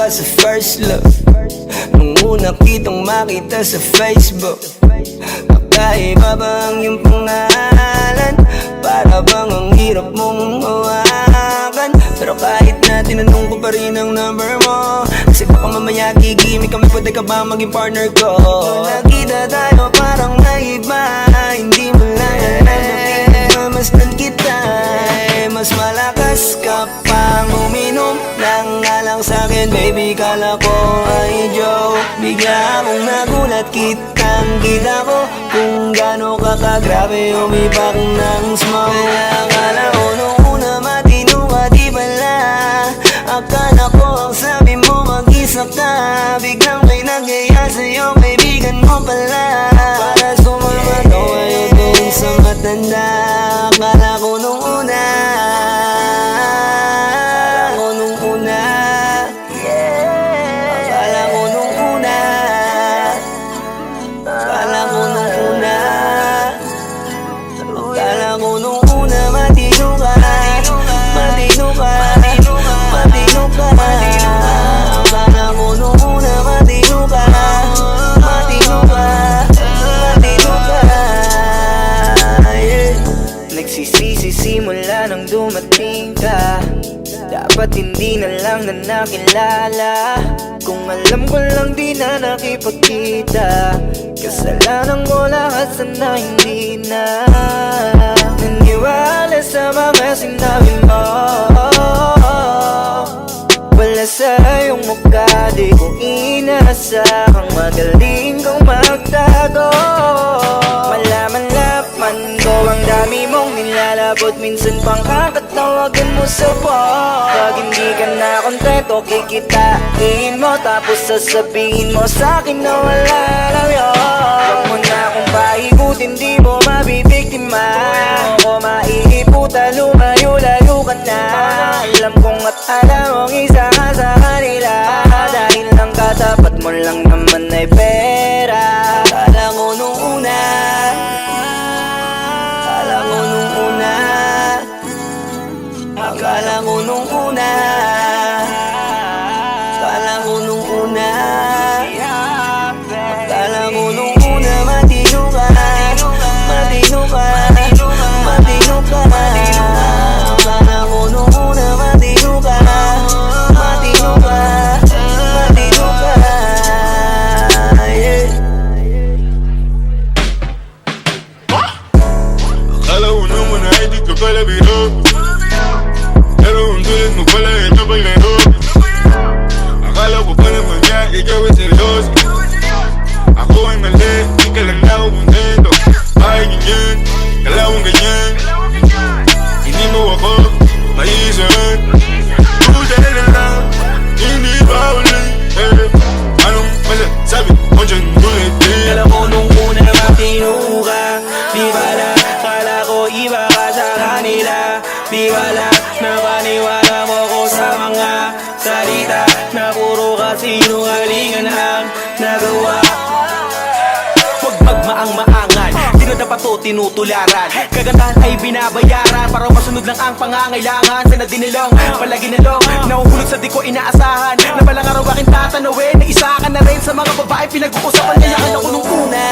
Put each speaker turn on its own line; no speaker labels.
ba sa first love? Nung una kitang makita sa Facebook, kakaiba ba ang iyong pangalan? Para bang ang hirap mong hawakan? Pero kahit na tinanong ko pa rin ang number mo, kasi baka mamaya gigimik kami, pwede ka ba maging partner ko? Kung nakita tayo parang naiba, hindi mo lang alam, masdan kita. Mas malakas ka pang uminom nang alang sa'kin, baby, kala ko ay joke. Bigla akong nagulat, kitang-kita ko kung gaano ka kagrabe umipak ng smoke. Akala ko nung una matino ka, di pala. Akala ko ang sabi mo mag-isa ka, biglang may nagaya sa'yo, kaibigan mo pala. Para sumama to ngayon dun sa matanda. Akala ko nung una, simula nang dumating ka, dapat hindi na lang na nakilala. Kung alam ko lang di na nakipagkita, kasalanan ko lahat, sana hindi na naniwala sa mga sinabi mo. Wala sa iyong mukha, di ko inasahang magaling kong magtago. Malaman-laman ko ang dami mong nilalabot, minsan pang kakatawagan mo sa phone. Pag hindi ka na kontento, kikitain mo, tapos sasabihin mo sa'kin na wala lang yun. Huwag mo na akong paikutin, di mo mabibiktima. Huwag mo maiiputa, lumayo-layo ka na. Alam kong at alam mong isa ka sa kanila, dahil lang katapat mo lang naman ay pera. Akala ko nung una, akala ko nung una, akala ko nung una, akala ko nung una, akala ko nung una matino ka, matino ka, matino ka. Akala ko nung una matino ka, matino ka, matino ka, yeah.
Akala ko naman ay di ka pala biro, pero ang tulad mo pala ito paglaro. Akala ko pa naman niya ikaw ay seryoso, ako ay mali, di ka lang na ako kontento. Ay ganyan, kalawang ganyan, hindi mo ako maiisahan. Buta na lang, hindi ba ulit, anong masasabi mo dyan ulit?
Akala ko nung una matino ka, di bala, akala ko iba ka sa kanila. Di bala, napaniwala mo ko sa mga salita na puro kasinungalingan ang nagawa. Huwag magmaang-maangan, di na dapat to tinutularan. Kagandahan ay binabayaran para masunod lang ang pangangailangan. Sana dinilong, palagi nalong, nahuhulog sa di ko inaasahan, na balang araw aking tatanawin na isa ka na rin sa mga babae pinag-uusapan. Kaya akala ko nung una,